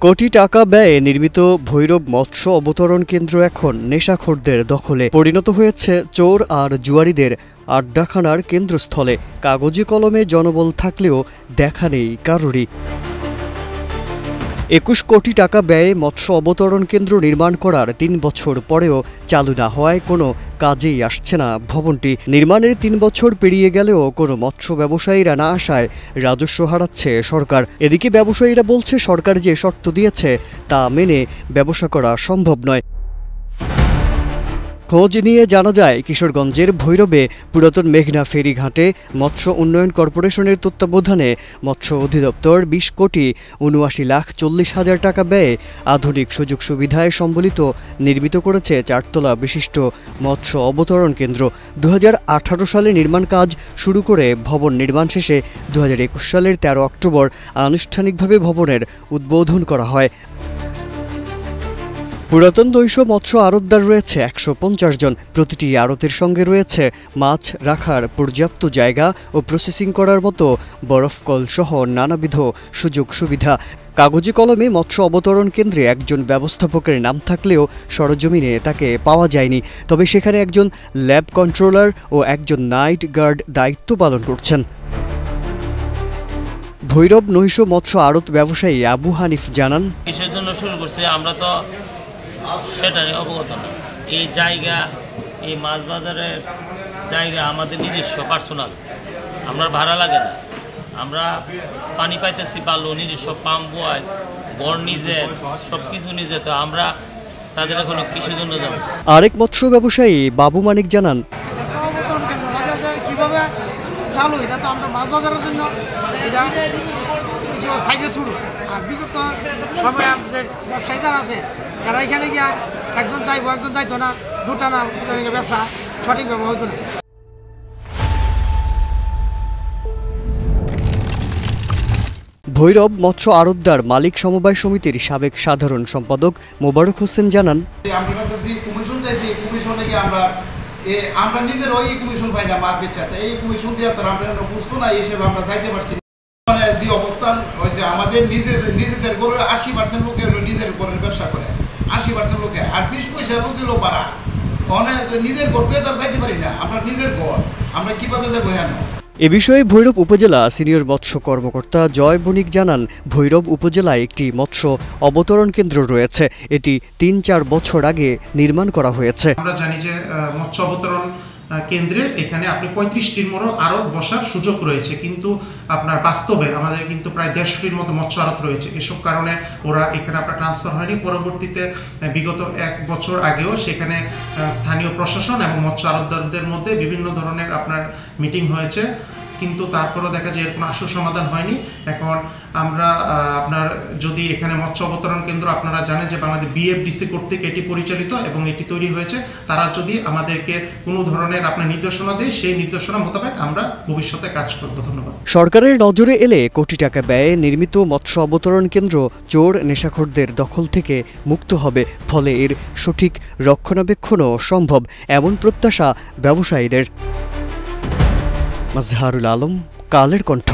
কোটি টাকা ব্যয়ে নির্মিত ভৈরব মৎস্য অবতরণ কেন্দ্র এখন নেশাখোরদের দখলে পরিণত হয়েছে। চোর আর জুয়ারিদের আড্ডাখানার কেন্দ্রস্থলে। কাগজে কলমে জনবল থাকলেও দেখা নেই কারোরই। ২১ কোটি টাকা ব্যয়ে মৎস্য অবতরণ কেন্দ্র নির্মাণ করার ৩ বছর পরেও চালু না হওয়ায় কোনো কাজেই আসছে না ভবনটি। নির্মাণের ৩ বছর পেরিয়ে গেলেও কোনো মৎস্য ব্যবসায়ীরা না আসায় রাজস্ব হারাচ্ছে সরকার। এদিকে ব্যবসায়ীরা বলছে সরকার যে শর্ত দিয়েছে তা মেনে ব্যবসা করা সম্ভব নয়। খোঁজ নিয়ে জানা যায়, কিশোরগঞ্জের ভৈরবে পুরাতন মেঘনা ফেরিঘাটে মৎস্য উন্নয়ন কর্পোরেশনের তত্ত্বাবধানে মৎস্য অধিদপ্তর ২০ কোটি ৭৯,৪০,০০০ টাকা ব্যয়ে আধুনিক সুযোগ সুবিধায় সম্বলিত নির্মিত করেছে ৪ তলা বিশিষ্ট মৎস্য অবতরণ কেন্দ্র। ২০১৮ সালে নির্মাণ কাজ শুরু করে ভবন নির্মাণ শেষে ২০২১ সালের ১৩ অক্টোবর আনুষ্ঠানিকভাবে ভবনের উদ্বোধন করা হয়। পুরাতন দৈশ মৎস্য আড়তদার রয়েছে ১৫০ জন। প্রতিটি আড়তের সঙ্গে রয়েছে মাছ রাখার পর্যাপ্ত জায়গা ও প্রসেসিং করার মতো বরফকল সহ নানাবিধ সুযোগ সুবিধা। কাগজে কলমে মৎস্য অবতরণ কেন্দ্রে একজন ব্যবস্থাপকের নাম থাকলেও সরজমিনে তাকে পাওয়া যায়নি। তবে সেখানে একজন ল্যাব কন্ট্রোলার ও একজন নাইট গার্ড দায়িত্ব পালন করছেন। ভৈরব নৈশ মৎস্য আড়ত ব্যবসায়ী আবু হানিফ জানান, কিসের জন্য শুরু করছে আমরা তো সেটারই অবগত না। এই জায়গা, এই মাছ বাজারের জায়গা আমাদের নিজস্ব পার্সোনাল, আমরা ভাড়া লাগে না। আমরা পানি পাইতেছি বালু নিজস্ব, পাম্প বয় গড় নিজের, সব কিছু নিজে। তো আমরা তাদের এখনো কিসের জন্য যাব। আরেক মৎস্য ব্যবসায়ী বাবু মানিক জানান, কিভাবে চালু এটা তো আমরা মাছ বাজারের জন্য এটা কিছু সাইজে শুরু। আর বিগত সময় যে ব্যবসায়ী যারা আছে তারা এখানে গিয়া একজন যাইবো একজন যাইতো না, দুটা না ব্যবসা সঠিকভাবে হইতো না। ভৈরব মৎস্য আড়তদার মালিক সমবায় সমিতির সাবেক সাধারণ সম্পাদক মোবারক হোসেন জানান, আমরা নিজের ওই কমিশন পাই না মাছ বেচাতে, এই কমিশন দিয়ে তো আমরা বুঝতো না, এই হিসেবে আমরা যাইতে পারছি। মানে যে অবস্থান হয়েছে আমাদের নিজেদের গরু ৮০% লোকে নিজের গরুর ব্যবসা করে, ৮০% লোকে, আর ২০ পয়সা লোক এলো পারা অনেক নিজের গরু তো যাইতে পারি না। আমরা নিজের গড় আমরা কিভাবে যাবো? হ্যাঁ, এ বিষয়ে ভৈরব উপজেলা সিনিয়র মৎস্য কর্মকর্তা জয় বণিক জানান, ভৈরব উপজেলায় একটি মৎস্য অবতরণ কেন্দ্র রয়েছে। এটি ৩-৪ বছর আগে নির্মাণ করা হয়েছে। আমরা জানি যে মৎস্য অবতরণ কেন্দ্রে এখানে আপনি ৩৫টির মতো আড়ত বসার সুযোগ রয়েছে, কিন্তু আপনার বাস্তবে আমাদের কিন্তু প্রায় ১৫০টির মতো মৎস্য আড়ত রয়েছে। এসব কারণে ওরা এখানে আপনার ট্রান্সফার হয়নি। পরবর্তীতে বিগত ১ বছর আগেও সেখানে স্থানীয় প্রশাসন এবং মৎস্য আড়তদারদের মধ্যে বিভিন্ন ধরনের আপনার মিটিং হয়েছে, কিন্তু তারপরেও দেখা যায় এর কোনো আশু সমাধান হয়নি। এখন আমরা আপনার যদি এখানে মৎস্য অবতরণ কেন্দ্র, আপনারা জানেন যে বাংলাদেশ BFDC কর্তৃক এটি পরিচালিত এবং এটি তৈরি হয়েছে। তারা যদি আমাদেরকে কোনো ধরনের আপনার নির্দেশনা দেয়, সেই নির্দেশনা মোতাবেক আমরা ভবিষ্যতে কাজ করব। ধন্যবাদ। সরকারের নজরে এলে কোটি টাকা ব্যয়ে নির্মিত মৎস্য অবতরণ কেন্দ্র চোর নেশাখোরদের দখল থেকে মুক্ত হবে। ফলে এর সঠিক রক্ষণাবেক্ষণও সম্ভব, এমন প্রত্যাশা ব্যবসায়ীদের। মাজহারুল আলম, কালের কণ্ঠ।